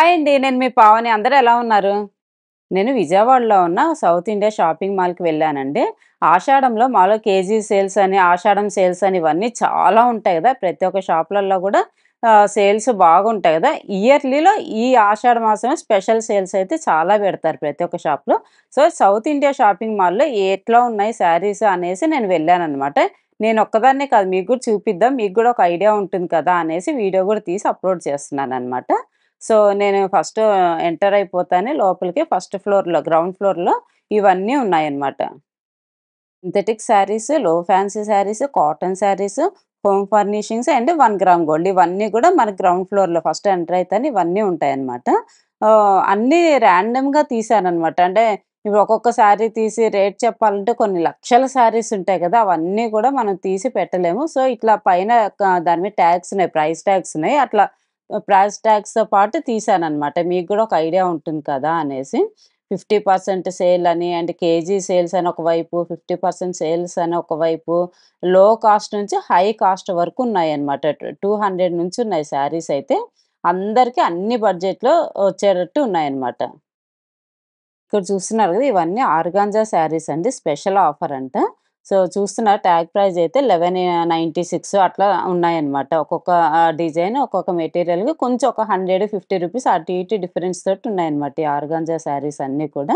Hi అండి. నేను మీ పావని. అందరూ ఎలా ఉన్నారు? నేను విజయవాడలో ఉన్న సౌత్ ఇండియా షాపింగ్ మాల్‌కి వెళ్ళానండి. ఆషాఢంలో మాములుగా కేజీ సేల్స్ అని, ఆషాఢం సేల్స్ అని ఇవన్నీ చాలా ఉంటాయి గదా! ప్రతి ఒక్క షాపులలో గూడా సేల్స్ బాగుంటాయి గదా! ఇయర్లీలో ఈ ఆషాఢ మాసంలో స్పెషల్ సేల్స్ అయితే చాలా పెడతారు ప్రతి ఒక్క షాప్‌లో. సో, సౌత్ ఇండియా షాపింగ్ మాల్‌లో ఎట్లా ఉన్నాయి శారీస్ అనేసి నేను వెళ్ళాననమాట. నేనొక్కదాన్నే కాదు, మీకు గూడా చూపిద్దాం. మీకు గూడా ఒక ఐడియా ఉంటుంది కదా! అనేసి వీడియో గూడా తీసి అప్‌లోడ్ చేస్తున్నాననమాట. సో, నేను ఫస్ట్ ఎంటర్ అయిపోతానే లోపలికి ఫస్ట్ ఫ్లోర్‌లో, గ్రౌండ్ ఫ్లోర్‌లో ఇవన్నీ ఉన్నాయన్నమాట. సింథటిక్ శారీస్, లో fancy saris, cotton saris, home furnishings and 1 gram gold ఇవన్నీ గూడా మనకి గ్రౌండ్ ఫ్లోర్‌లో ఫస్ట్ ఎంటర్ అయితేనే ఇవన్నీ ఉంటాయన్నమాట. అన్నీ ర్యాండమ్‌గా తీశానన్నమాట. అంటే ఇప్పుడు ఒక్కొక్క శారీ తీసి రేట్ చెప్పాలంటే కొన్ని లక్షల శారీస్ ఉంటాయి కదా! అవన్నీ కూడా మనం తీసి పెట్టలేము. సో, ఇట్లా పైన దాని మీద ట్యాగ్స్ ఉన్నాయి. ప్రైస్ ట్యాగ్స్ ఉన్నాయి. అట్లా ప్రైస్ ట్యాగ్స్‌తో పాటు తీశానన్నమాట. మీకు గూడా ఒక ఐడియా ఉంటుంది కదా! అనేసి. 50% సేల్ అని అండ్ కేజీ సేల్స్ అని ఒకవైపు, 50% సేల్స్ అని ఒకవైపు, లో కాస్ట్ నుంచి హై కాస్ట్ వరకు ఉన్నాయన్నమాట. 200 నుంచి ఉన్నాయి శారీస్ అయితే. అందరికి అన్ని బడ్జెట్‌లో వచ్చేటట్టు ఉన్నాయన్నమాట. ఇక్కడ చూస్తున్నారు గదా! ఇవన్నీ ఆర్గాంజా శారీస్ అండి. స్పెషల్ ఆఫర్ అంట. సో, చూస్తున్నారు ట్యాగ్ ప్రైస్ అయితే 1196 అట్లా ఉన్నాయన్నమాట. ఒక్కొక్క డిజైన్, ఒక్కొక్క మెటీరియల్‌కి కొంచెం ఒక 150 రూపీస్ అటు ఇటు డిఫరెన్స్ తోటి ఉన్నాయన్నమాట. ఈ ఆర్గాంజా శారీస్ అన్నీ కూడా.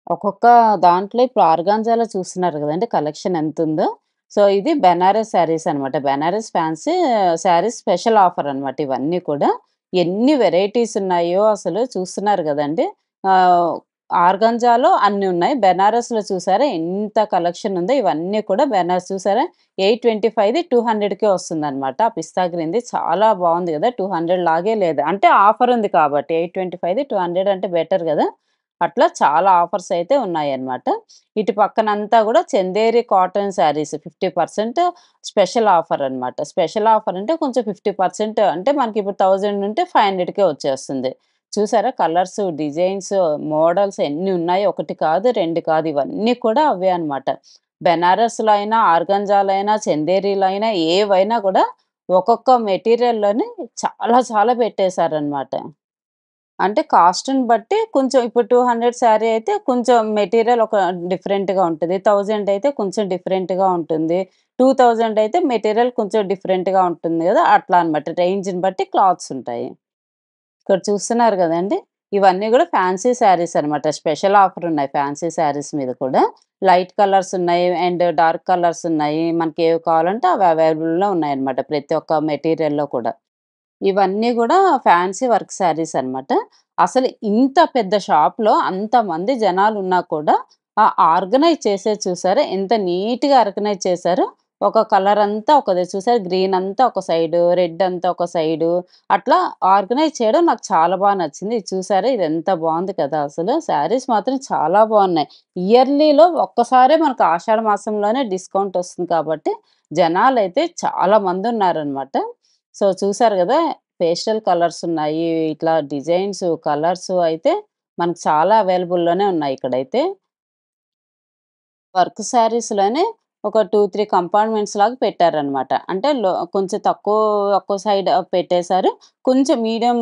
ఒక్కొక్క దాంట్లో ఇప్పుడు ఆర్గాంజాలో చూస్తున్నారు గదండీ కలెక్షన్ ఎంతుందో. సో, ఇది బెనారస్ శారీస్ అనమాట. Banaras fancy saris special offer అనమాట ఇవన్నీ కూడా. ఎన్ని వెరైటీస్ ఉన్నాయో అసలు చూస్తున్నారు గదండీ. ఆహ్, ఆర్గాంజాలో అన్ని ఉన్నాయి. బెనారస్‌లో చూసారా ఎంత కలెక్షన్ ఉందో. ఇవన్నీ కూడా బెనారస్ చూసారా 825ది 200కే వస్తుందనమాట. ఆ పిస్తా గ్రీన్‌ది చాలా బావుంది గదా! 200 లాగే లేదు. అంటే ఆఫర్ ఉంది కాబట్టి 825ది 200 అంటే బెటర్ గదా! అట్లా చాలా ఆఫర్స్ అయితే ఉన్నాయన్నమాట. ఇటు పక్కనంతా గూడా Chanderi cotton saris 50% special offer అన్నమాట. స్పెషల్ ఆఫర్ అంటే కొంచెం 50% అంటే మనకిప్పుడు 1000 ఉంటే 500కే వచ్చేస్తుంది. చూసారా కలర్స్, డిజైన్స్, మోడల్స్ ఎన్ని ఉన్నాయో ఒకటి కాదు, 2 కాదు ఇవన్నీ కూడా అవే అన్నమాట. బెనారస్‌లో అయినా, ఆర్గంజాలో అయినా, చందేరిలో అయినా ఏవైనా గూడా ఒక్కొక్క మెటీరియల్‌లోని చాలా చాలా పెట్టేశారన్నమాట. అంటే కాస్ట్‌ని బట్టి కొంచెం ఇప్పుడు 200 శారీ అయితే కొంచెం మెటీరియల్ ఒక డిఫరెంట్‌గా ఉంటది. 1000 అయితే కొంచెం డిఫరెంట్‌గా ఉంటుంది. 2000 అయితే మెటీరియల్ కొంచెం డిఫరెంట్‌గా ఉంటుంది గదా! అట్లా అన్నమాట. రేంజ్‌ని బట్టి క్లాత్స్ ఉంటాయి. ఇక్కడ చూస్తున్నారు గదండీ! ఇవన్నీ గూడా ఫ్యాన్సీ శారీస్ అన్నమాట. స్పెషల్ ఆఫర్ ఉన్నాయి ఫ్యాన్సీ శారీస్ మీద కూడా. లైట్ కలర్స్ ఉన్నాయి అండ్ డార్క్ కలర్స్ ఉన్నాయి. మనకేవి కావాలంటే అవి అవైలబుల్‌లో ఉన్నాయన్నమాట. ప్రతి ఒక్క మెటీరియల్‌లో కూడా. ఇవన్నీ గూడా ఫ్యాన్సీ వర్క్ శారీస్ అన్నమాట. అసలు ఇంత పెద్ద షాప్‌లో అంతమంది జనాలున్నా కూడా ఆర్గనైజ్ చేసేది చూసారా? ఎంత నీట్‌గా ఆర్గనైజ్ చేశారో. ఒక కలర్ అంతా ఒకదే చూసారా? గ్రీన్ అంతా ఒక సైడు, రెడ్ అంతా ఒక సైడు అట్లా ఆర్గనైజ్ చేయడం నాకు చాలా నచ్చింది. ఇది చూసారా? ఇది ఎంత బావుంది కదా! అసలు. శారీస్ మాత్రం చాలా బావున్నాయి. ఇయర్లీలో ఒక్కసారే మనకు ఆషాఢ మాసంలోనే డిస్కౌంట్ ఒస్తుంది కాబట్టి జనాలైతే చాలా మందున్నారనమాట. సో, చూసారు గదా! పేస్టల్ కలర్స్ ఉన్నాయి. ఇట్లా డిజైన్స్, కలర్స్ అయితే మనకు చాలా అవైలబుల్‌లోనే ఉన్నాయి ఇక్కడైతే. వర్క్ శారీస్‌లోనే ఒక 2, 3 కంపార్ట్మెంట్స్ లాగా పెట్టారనమాట. అంటే కొంచెం తక్కువ సైడ్ పెట్టేశారు. కొంచెం మీడియం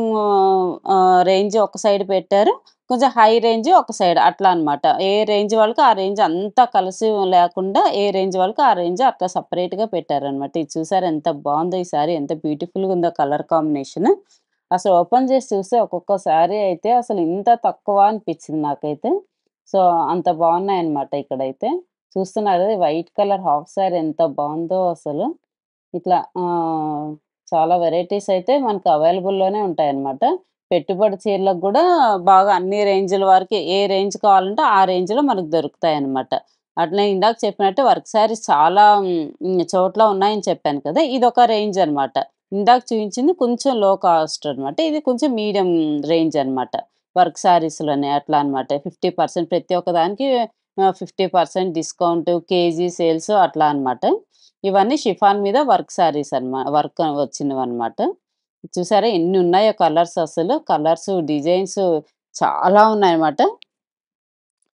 రేంజ్ ఒక సైడ్ పెట్టారు. కొంచెం హై రేంజ్ ఒక సైడ్ అట్లా అనమాట. ఏ రేంజ్ వాళ్ళకి ఆ రేంజ్ అంతా కలిసి లేకుండా ఏ రేంజ్ వాళ్ళకి ఆ రేంజ్ అట్లా సెపరేట్‌గా పెట్టారనమాట. ఇది చూసారా ఎంత బావుందో ఈ సారీ ఎంత బ్యూటిఫుల్‌గా ఉందో కలర్ కాంబినేషన్. అసలు ఓపెన్ చేసి చూస్తే ఒక్కొక్క సారీ అయితే అసలు ఇంత తక్కువ అనిపించింది నాకైతే. సో, అంత బావున్నాయన్నమాట ఇక్కడైతే. చూస్తున్నారు గదా! వైట్ కలర్ హాఫ్ సారీ ఎంత బావుందో అసలు. ఇట్లా చాలా వెరైటీస్ అయితే మనకు అవైలబుల్‌లోనే ఉంటాయన్నమాట. పెట్టుబడి చీరలకు గూడా బాగా అన్ని రేంజ్‌ల వరకి ఏ రేంజ్ కావాలంటే ఆ రేంజ్‌లో మనకు దొరుకుతాయన్నమాట. అట్లే ఇందాక చెప్పినట్టు వర్క్ శారీస్ చాలా చోట్ల ఉన్నాయని చెప్పాను కదా! ఇదొక రేంజ్ అన్నమాట. ఇందాక చూయించింది కొంచెం లో కాస్ట్ అన్నమాట. ఇది కొంచెం మీడియం రేంజ్ అన్నమాట. వర్క్ శారీస్‌లోనే అట్లా అన్నమాట. 50% ప్రతి ఒక్క దానికి 50% డిస్కౌంట్, కేజీ సేల్స్ అట్లా అన్నమాట. ఇవన్నీ షిఫాన్ మీద వర్క్ శారీస్ వర్క్ వచ్చినవన్నమాట. చూసారా ఎన్ని ఉన్నాయో కలర్స్ అసలు. కలర్స్, డిజైన్స్ చాలా ఉన్నాయన్నమాట.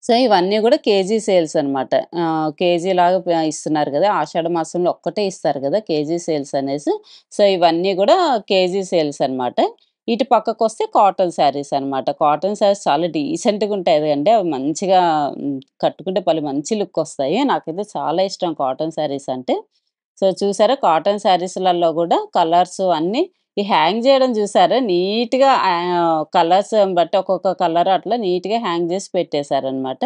సో, ఇవన్నీ గూడా కేజీ సేల్స్ అన్నమాట. కేజీలాగా ఇస్తున్నారు గదా! ఆషాఢ మాసంలో ఒక్కటే ఇస్తారు గదా! కేజీ సేల్స్ అనేసి. సో, ఇవన్నీ గూడా కేజీ సేల్స్ అన్నమాట. ఇటు పక్కకొస్తే కాటన్ శారీస్ అనమాట. కాటన్ శారీస్ చాలా డీసెంట్‌గా ఉంటాయి కదండీ! అవి మంచిగా కట్టుకుంటే భలే మంచి లుక్కొస్తాయి. నాకైతే చాలా ఇష్టం కాటన్ శారీస్ అంటే. సో, చూసారా కాటన్ శారీస్‌లలో గూడా కలర్స్ అన్నీ ఈ హ్యాంగ్ జేయడం జూసారా? నీట్‌గా కలర్స్ బట్టి ఒక్కొక్క కలర్ అట్లా నీట్‌గా హ్యాంగ్ జేసి పెట్టేశారనమాట.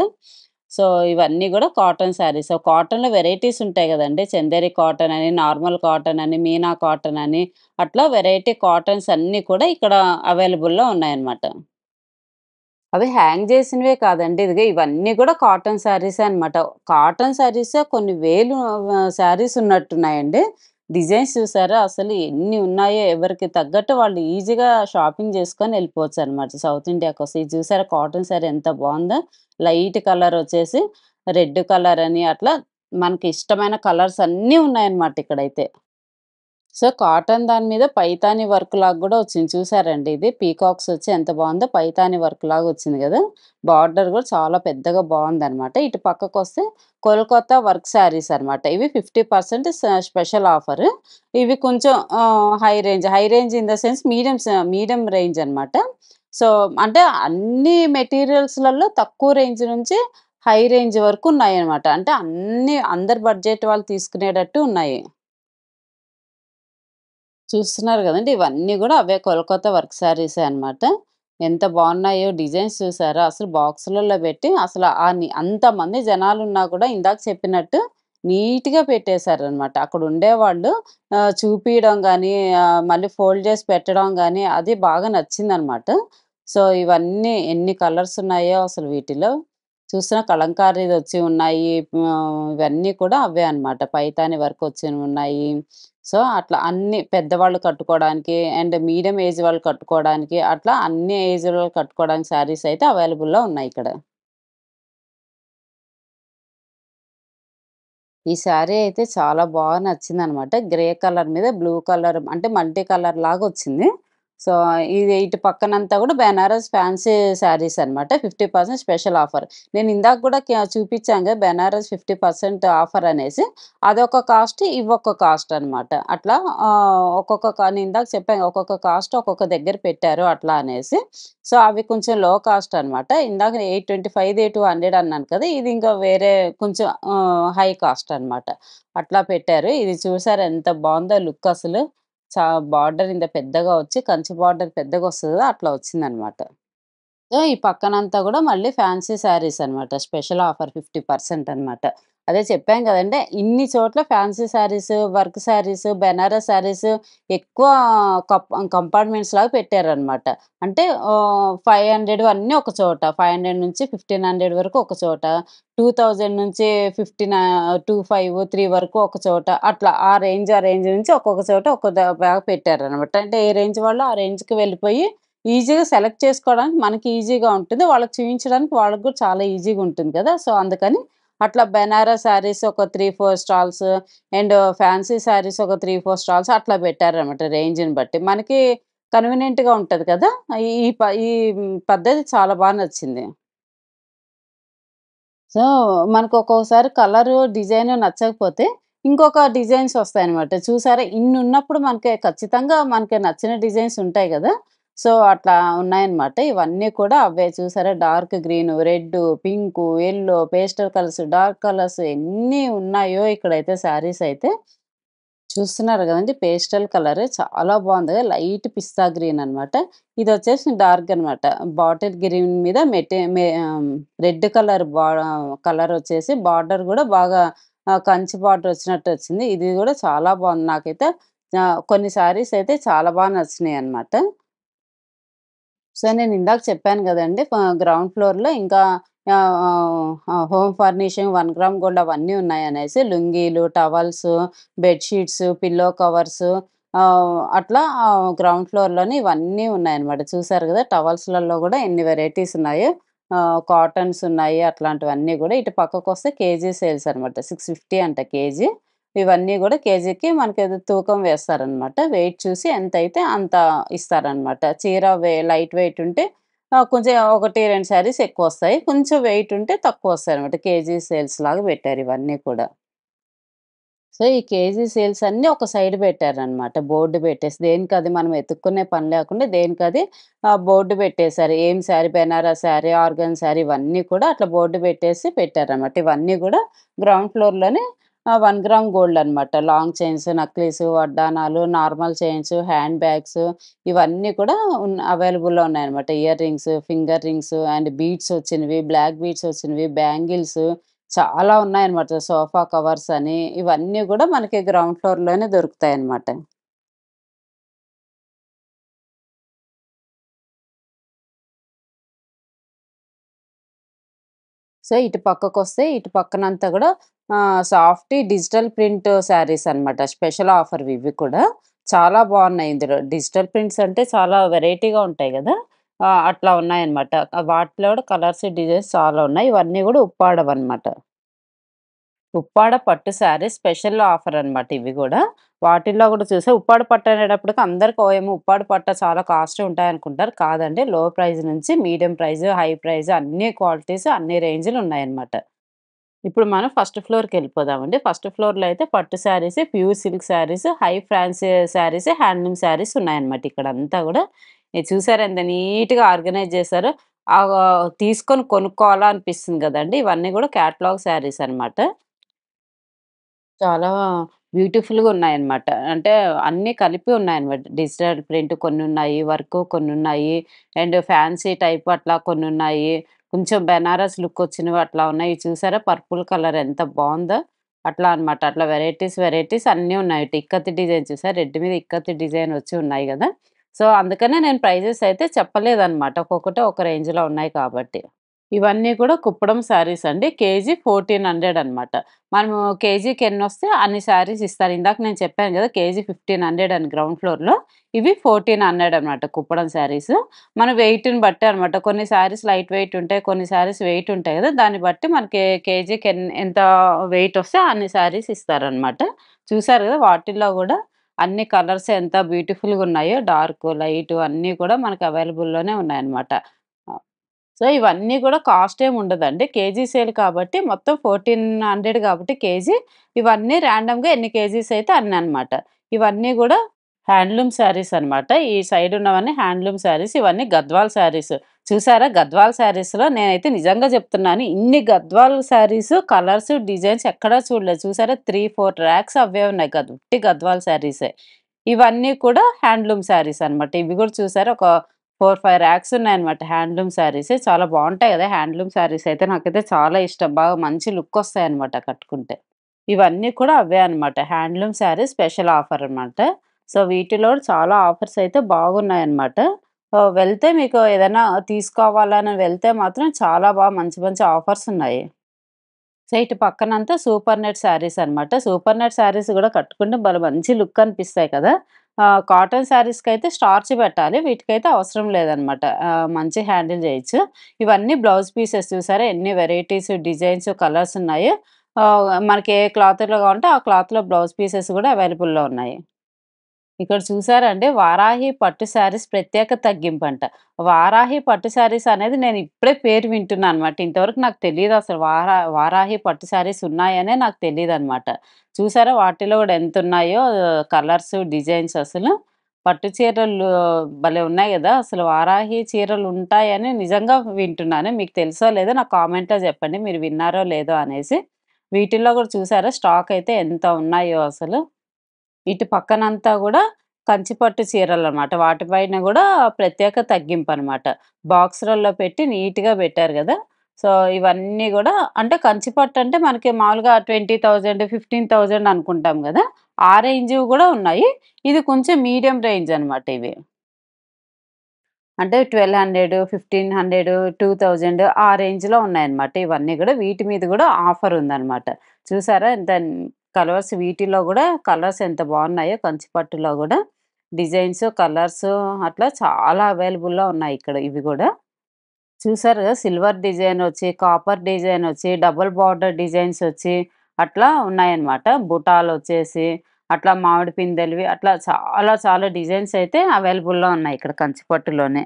సో, ఇవన్నీ గూడా కాటన్ శారీస్. కాటన్‌లో వెరైటీస్ ఉంటాయి గదండీ! చందేరి కాటన్ అని, నార్మల్ కాటన్ అని, మీనా కాటన్ అని అట్లా వెరైటీ కాటన్స్ అన్నీ కూడా ఇక్కడ అవైలబుల్‌లో ఉన్నాయన్నమాట. అవి హ్యాంగ్ జేసినవే కాదండి. ఇదిగో ఇవన్నీ గూడా కాటన్ శారీసే అనమాట. కాటన్ శారీసే కొన్ని వేలు శారీస్ ఉన్నట్టున్నాయండి. డిజైన్స్ చూసారా? అసలు ఎన్ని ఉన్నాయో ఎవరికి తగ్గట్టు వాళ్ళు ఈజీగా షాపింగ్ జేసుకొని ఎళ్ళిపోవచ్చనమాట. సౌత్ ఇండియాకొస్తే ఇది చూసారా కాటన్ శారీ ఎంత బావుందో? లైట్ కలరొచ్చేసి రెడ్ కలర్ అని అట్లా మనకి ఇష్టమైన కలర్స్ అన్నీ ఉన్నాయన్నమాట ఇక్కడైతే. సో, కాటన్ దాని మీద పైతాని వర్క్‌లాగా గూడా వచ్చింది. చూసారండి ఇది? పీకాక్స్ వచ్చి ఎంత బావుందో పైతాని వర్క్‌లాగా వచ్చింది గదా! బార్డర్ గూడా చాలా పెద్దగా బావుందనమాట. ఇటు పక్కకొస్తే కోల్‌కతా వర్క్ శారీస్ అనమాట. ఇవి 50% స్పెషల్ ఆఫర్. ఇవి కొంచెం high range in the sense medium range అనమాట. సో, అంటే అన్ని మెటీరియల్స్‌లలో తక్కువ రేంజ్ నుంచి హై రేంజ్ వరకు ఉన్నాయన్నమాట. అంటే అన్నీ అందరి బడ్జెట్ వాళ్ళు తీసుకునేటట్టు ఉన్నాయి. చూస్తున్నారు గదండీ! ఇవన్నీ గూడా అవే కోల్‌కతా వర్క్ శారీసే అన్నమాట. ఎంత బావున్నాయో డిజైన్స్ చూసారా? అసలు బాక్సులలో పెట్టి అసల అంతమంది జనాలున్నా కూడా ఇందాక చెప్పినట్టు నీట్‌గా పెట్టేశారనమాట. అక్కడ ఉండేవాళ్ళు చూపియడం గానీ, మళ్ళీ ఫోల్డ్ చేసి పెట్టడం గానీ, అది బాగా నచ్చిందనమాట. సో, ఇవన్నీ ఎన్ని కలర్స్ ఉన్నాయో అసలు వీటిలో. చూసినా కలంకారీదొచ్చి ఉన్నాయి. ఇవన్నీ కూడా అవే అన్నమాట. పైతాని వర్క్ వచ్చినవున్నాయి. సో, అట్లా అన్ని పెద్దవాళ్ళు కట్టుకోవడానికి అండ్ మీడియం ఏజ్ వాళ్ళు కట్టుకోవడానికి అట్లా అన్ని ఏజ్‌లో కట్టుకోవడానికి శారీస్ అయితే అవైలబుల్‌లో ఉన్నాయిక్కడ. ఈ శారీ అయితే చాలా నచ్చిందనమాట. గ్రే కలర్ మీద బ్లూ కలర్ అంటే మల్టీ కలర్ లాగొచ్చింది. సో, ఇది ఇటు పక్కనంతా గూడా బెనారస్ ఫ్యాన్సీ శారీస్ అనమాట. 50% స్పెషల్ ఆఫర్. నేను ఇందాక గూడా చూపిచ్చానుగా బెనారస్ 50% ఆఫర్ అనేసి. అదొక కాస్ట్, ఇవొక కాస్ట్ అనమాట. అట్లా నేను ఇందాక చెప్పాను ఒక్కొక్క కాస్ట్ ఒక్కొక్క దగ్గర పెట్టారు అట్లా అనేసి. సో, అవి కొంచెం లో కాస్ట్ అనమాట. ఇందాక 825 200 అన్నాను కదా! ఇది ఇంకా వేరే కొంచెం హై కాస్ట్ అనమాట. అట్లా పెట్టారు. ఇది చూసారా ఎంత బావుందో లుక్ అసలు. బార్డర్ ఇంత పెద్దగా వచ్చి కంచి బార్డర్ పెద్దగొస్తది కదా! అట్లా వచ్చిందనమాట. సో, ఈ పక్కనంతా గూడా మళ్ళీ ఫ్యాన్సీ శారీస్ అనమాట. స్పెషల్ ఆఫర్ 50% అనమాట. అదే చెప్పాను గదండీ! ఇన్ని చోట్ల ఫ్యాన్సీ శారీస్, వర్క్ శారీస్, బెనారస్ శారీస్ ఎక్కువ కంపార్ట్మెంట్స్ లాగా పెట్టారనమాట. అంటే 500 అన్నీ ఒక చోట. 500 నుంచి 1500 వరకు ఒక చోట. 2000 నుంచి 25, 3 వరకు ఒక చోట. అట్లా ఆ రేంజ్ నుంచి ఒక్కొక్క చోట బాగా పెట్టారనమాట. అంటే ఏ రేంజ్ వాళ్ళు ఆ రేంజ్‌కి వెళ్ళిపోయి ఈజీగా సెలెక్ట్ చేసుకోవడానికి మనకి ఈజీగా ఉంటుంది. వాళ్ళకి చూయించడానికి వాళ్ళకి గూడా చాలా ఈజీగా ఉంటుంది కదా! సో, అందుకని అట్లా బెనారస్ శారీస్ ఒక 3, 4 స్టాల్స్ అండ్ ఫ్యాన్సీ శారీస్ ఒక 3, 4 స్టాల్స్ అట్లా పెట్టారనమాట రేంజ్‌ని బట్టి. మనకి కన్వీనియంట్‌గా ఉంటది కదా! ఈ పద్ధతి చాలా నచ్చింది. సో, మనకొక్కోసారి కలరు, డిజైను నచ్చకపోతే, ఇంకొక డిజైన్స్ ఒస్తాయనమాట. చూసారా ఇన్నున్నప్పుడు ఖచ్చితంగా మనకి నచ్చిన డిజైన్స్ ఉంటాయి గదా! సో, అట్లా ఉన్నాయన్నమాట. ఇవన్నీ కూడా అవే చూసారా dark green, red, pink, yellow, pastel colours, dark colours ఎన్ని ఉన్నాయో ఇక్కడైతే శారీసయితే. చూస్తున్నారు గదండీ! పేస్టల్ కలర్ చాలా బావుంది గదా! లైట్ పిస్తా గ్రీన్ అనమాట. ఇదొచ్చేసి డార్క్ అనమాట. బాటిల్ గ్రీన్ మీద రెడ్ కలరొచ్చేసి బార్డర్ గూడా బాగా కంచి బార్డర్ వచ్చినట్టు వచ్చింది. ఇది గూడా చాలా బావుంది. నాకైతే కొన్ని శారీస్ అయితే చాలా నచ్చినాయన్నమాట. సో, నేనిందాక చెప్పాను గదండీ! గ్రౌండ్ ఫ్లోర్‌లో ఇంకా హోమ్ ఫర్నిషింగ్ 1 గ్రామ్ గోల్డ్ అవన్నీ ఉన్నాయనేసి లుంగీలు, towels, bed sheets, pillow covers అట్లా గ్రౌండ్ ఫ్లోర్‌లోనే ఇవన్నీ ఉన్నాయన్నమాట. చూసారు గదా! టవల్స్‌లలో గూడా ఎన్ని వెరైటీస్ ఉన్నాయో. కాటన్స్ ఉన్నాయి. అట్లాంటివన్నీ గూడా ఇటు పక్కకొస్తే కేజీ సేల్స్ అనమాట. 650 అంట కేజీ. ఇవన్నీ గూడా కేజీకి మనకేదో తూకం వేస్తారనమాట. వెయిట్ చూసి ఎంతైతే అంత ఇస్తారనమాట. చీర లైట్ వెయిట్ ఉంటే కొంచెం 1, 2 శారీస్ ఎక్కువొస్తాయి. కొంచెం వెయిట్ ఉంటే తక్కువొస్తాయనమాట. కేజీ సేల్స్ లాగా పెట్టారు ఇవన్నీ కూడా. సో, ఈ కేజీ సేల్స్ అన్నీ ఒక సైడ్ పెట్టారనమాట. బోర్డ్ పెట్టేసి దేనికది మనం వెతుక్కునే పని లేకుండా దేనికది బోర్డ్ పెట్టేశారు. ఏం శారీ, బెనారస్ శారీ, ఆర్గన్ శారీ ఇవన్నీ కూడా అట్లా బోర్డ్ పెట్టేసి పెట్టారనమాట. ఇవన్నీ గూడా గ్రౌండ్ ఫ్లోర్‌లోనే 1 గ్రామ్ గోల్డ్ అనమాట. లాంగ్ చైన్స్, నక్లీసు, వడ్డానాలు, నార్మల్ చైన్స్, హ్యాండ్ బ్యాగ్స్ ఇవన్నీ కూడా అవైలబుల్‌లో ఉన్నాయన్నమాట. Ear rings, finger rings and beads వచ్చినవి, బ్లాక్ బీడ్స్ వచ్చినవి, బ్యాంగిల్స్ చాలా ఉన్నాయన్నమాట. సోఫా కవర్స్ అని ఇవన్నీ గూడా మనకి గ్రౌండ్ ఫ్లోర్‌లోనే దొరుకుతాయన్నమాట. సో, ఇటు పక్కకొస్తే ఇటు పక్కనంతా గూడా సాఫ్ట్ డిజిటల్ ప్రింట్ శారీస్ అన్నమాట. స్పెషల్ ఆఫర్‌వి ఇవి కూడా. చాలా బావున్నాయి ఇందులో. డిజిటల్ ప్రింట్స్ అంటే చాలా వెరైటీగా ఉంటాయి గదా! అట్లా ఉన్నాయన్నమాట. వాటిలో కూడా కలర్స్, డిజైన్స్ చాలా ఉన్నాయి. ఇవన్నీ గూడా ఉప్పాడవన్నమాట. ఉప్పాడ పట్టు శారీస్ స్పెషల్ ఆఫర్ అన్నమాట ఇవి గూడా. వాటిల్లో గూడా చూస్తే ఉప్పాడ పట్టు అనేటప్పటికి అందరికి ఏమో ఉప్పాడ పట్టు చాలా కాస్ట్ ఉంటాయనుకుంటారు. కాదండి. లో ప్రైస్ నుంచి మీడియం ప్రైస్, హై ప్రైస్ అన్ని క్వాలిటీస్, అన్ని రేంజ్‌లు ఉన్నాయన్నమాట. ఇప్పుడు మనం ఫస్ట్ ఫ్లోర్‌కెళ్ళిపోదామండి. ఫస్ట్ ఫ్లోర్‌లో అయితే పట్టు saris, pure silk saris, high fancy saris, handloom saris ఉన్నాయన్నమాట ఇక్కడంతా గూడా. ఇది చూసారా ఎంత నీట్‌గా ఆర్గనైజ్ చేశారో. తీసుకొని కొనుక్కోవాలా అనిపిస్తుంది గదండీ! ఇవన్నీ గూడా క్యాటలాగ్ శారీస్ అన్నమాట. చాలా బ్యూటిఫుల్‌గా ఉన్నాయన్నమాట. అంటే అన్నీ కలిపి ఉన్నాయన్నమాట. డిజిటల్ ప్రింట్ కొన్నున్నాయి, వర్క్ కొన్నున్నాయి, అండ్ ఫ్యాన్సీ టైప్ అట్లా కొన్నున్నాయి. కొంచెం బెనారస్ లుక్ వచ్చినవి అట్లా ఉన్నాయి. చూసారా పర్పుల్ కలర్ ఎంత బావుందో! అట్లా అన్నమాట. అట్లా వెరైటీస్, వెరైటీస్ అన్నీ ఉన్నాయి. ఇక్కత్ డిజైన్ చూసారా? రెడ్ మీద ఇక్కత్ డిజైన్ వచ్చి ఉన్నాయి గదా! సో, అందుకనే నేను ప్రైజెస్ అయితే చెప్పలేదన్నమాట. ఒక్కొక్కటి ఒక రేంజ్‌లో ఉన్నాయి కాబట్టి. ఇవన్నీ కూడా కుప్పడం శారీస్ అండి. కేజీ 1400 అనమాట. మనము కేజీకి ఎన్నొస్తే అన్ని శారీస్ ఇస్తారు. ఇందాక నేను చెప్పాను గదా! కేజీ 1500 అని గ్రౌండ్ ఫ్లోర్‌లో. ఇవి 1400 అనమాట కుప్పడం శారీస్. మన వెయిట్‌ని బట్టే అనమాట. కొన్ని శారీస్ లైట్ వెయిట్ ఉంటాయి. కొన్ని శారీస్ వెయిట్ ఉంటాయి గదా! దాన్ని బట్టి మనకి కేజీకి ఎంత వెయిట్ వస్తే అన్ని శారీస్ ఇస్తారనమాట. చూసారు గదా! వాటిల్లో గూడా అన్ని కలర్స్ ఎంత బ్యూటిఫుల్‌గా ఉన్నాయో డార్క్, లైట్ అన్నీ కూడా మనకు అవైలబుల్‌లోనే ఉన్నాయన్నమాట. సో, ఇవన్నీ గూడా కాస్ట్ ఏమి ఉండదండి. కేజీ సేల్ కాబట్టి మొత్తం 1400 కాబట్టి కేజీ. ఇవన్నీ ర్యాండమ్‌గా ఎన్ని కేజీస్ అయితే అన్ననమాట. ఇవన్నీ గూడా హ్యాండ్లూమ్ శారీస్ అనమాట. ఈ సైడ్ ఉన్నవన్నీ హ్యాండ్లూమ్ శారీస్. ఇవన్నీ గద్వాల్ శారీస్. చూసారా గద్వాల్ శారీస్‌లో నేనైతే నిజంగా చెప్తున్నాను. ఇన్ని గద్వాల్ శారీస్, కలర్స్, డిజైన్స్ ఎక్కడా చూడలేదు. చూసారా 3, 4 ర్యాక్స్ అవే ఉన్నాయి. ఉట్టి గద్వాల్ శారీసే. ఇవన్నీ కూడా హ్యాండ్లూమ్ శారీస్ అనమాట. ఇవి గూడా చూసారా ఒక 4, 5 ర్యాక్స్ ఉన్నాయన్నమాట హ్యాండ్లూమ్ శారీస్. చాలా బావుంటాయి గదా! హ్యాండ్లూమ్ శారీస్ అయితే నాకైతే చాలా ఇష్టం. బాగా మంచి లుక్కొస్తాయన్నమాట కట్టుకుంటే. ఇవన్నీ కూడా అవే అన్నమాట. హ్యాండ్లూమ్ శారీస్ స్పెషల్ ఆఫర్ అన్నమాట. సో, వీటిలో చాలా ఆఫర్స్ అయితే బాగున్నాయన్నమాట. వెళ్తే మీకు ఏదైనా తీసుకోవాలని వెళ్తే మాత్రం చాలా మంచి మంచి ఆఫర్స్ ఉన్నాయి. సో, ఇటు పక్కనంతా సూపర్ నెట్ శారీస్ అన్నమాట. సూపర్ నెట్ శారీస్ గూడా కట్టుకుంటే భలే మంచి లుక్ అనిపిస్తాయి కదా! కాటన్ శారీస్‌కైతే స్టార్చ్ పెట్టాలి. వీటికైతే అవసరం లేదన్నమాట. మంచి హ్యాండిల్ చేయొచ్చు. ఇవన్నీ బ్లౌజ్ పీసెస్ చూసారా ఎన్ని వెరైటీస్, డిజైన్స్, కలర్స్ ఉన్నాయో. మనకి ఏ క్లాత్‌లో కావాలంటే ఆ క్లాత్‌లో బ్లౌజ్ పీసెస్ గూడా అవైలబుల్‌లో ఉన్నాయి. ఇక్కడ చూసారండి వారాహి పట్టు శారీస్ ప్రత్యేక తగ్గింపంట. వారాహి పట్టు శారీస్ అనేది నేను ఇప్పుడే పేరు వింటున్నా అనమాట. ఇంతవరకు నాకు తెలీదసలు వారాహి పట్టు శారీస్ ఉన్నాయనే నాకు తెలీదనమాట. చూసారా వాటిలో గూడా ఎంతున్నాయో కలర్స్, డిజైన్స్ అసలు. పట్టు చీరలు భలే ఉన్నాయి గదా! అసలు వారాహి చీరలుంటాయని నిజంగా వింటున్నాను. మీకు తెలుసో లేదో నాకు కామెంట్‌లో చెప్పండి. మీరు విన్నారో లేదో అనేసి. వీటిల్లో గూడా చూసారా స్టాక్ అయితే ఎంత ఉన్నాయో అసలు. ఇటు పక్కనంతా గూడా కంచి పట్టు చీరలనమాట. వాటి పైన గూడా ప్రత్యేక తగ్గింపనమాట. బాక్సులలో పెట్టి నీట్‌గా పెట్టారు గదా! సో, ఇవన్నీ గూడా అంటే కంచి పట్టంటే మనకి మామూలుగా 20,000, 15,000 అనుకుంటాం గదా! ఆ రేంజ్‌వి గూడా ఉన్నాయి. ఇది కొంచెం మీడియం రేంజ్ అనమాట ఇవి. అంటే 1200, 1500, 2000 ఆ రేంజ్‌లో ఉన్నాయన్నమాట ఇవన్నీ గూడా. వీటి మీద గూడా ఆఫర్ ఉందన్నమాట. చూసారా ఎంత కలర్స్ వీటిలో గూడా కలర్స్ ఎంత బావున్నాయో కంచి పట్టులో గూడా. డిజైన్స్, కలర్స్ అట్లా చాలా అవైలబుల్‌లో ఉన్నాయి ఇక్కడ ఇవి గూడా. చూసారు గదా! సిల్వర్ డిజైనొచ్చి, కాపర్ డిజైనొచ్చి, డబుల్ బార్డర్ డిజైన్సొచ్చి అట్లా ఉన్నాయన్నమాట. బుటాలొచ్చేసి, అట్లా మామిడి పిందెలవి అట్లా చాలా చాలా డిజైన్స్ అయితే అవైలబుల్‌లో ఉన్నాయి ఇక్కడ కంచి పట్టులోనే.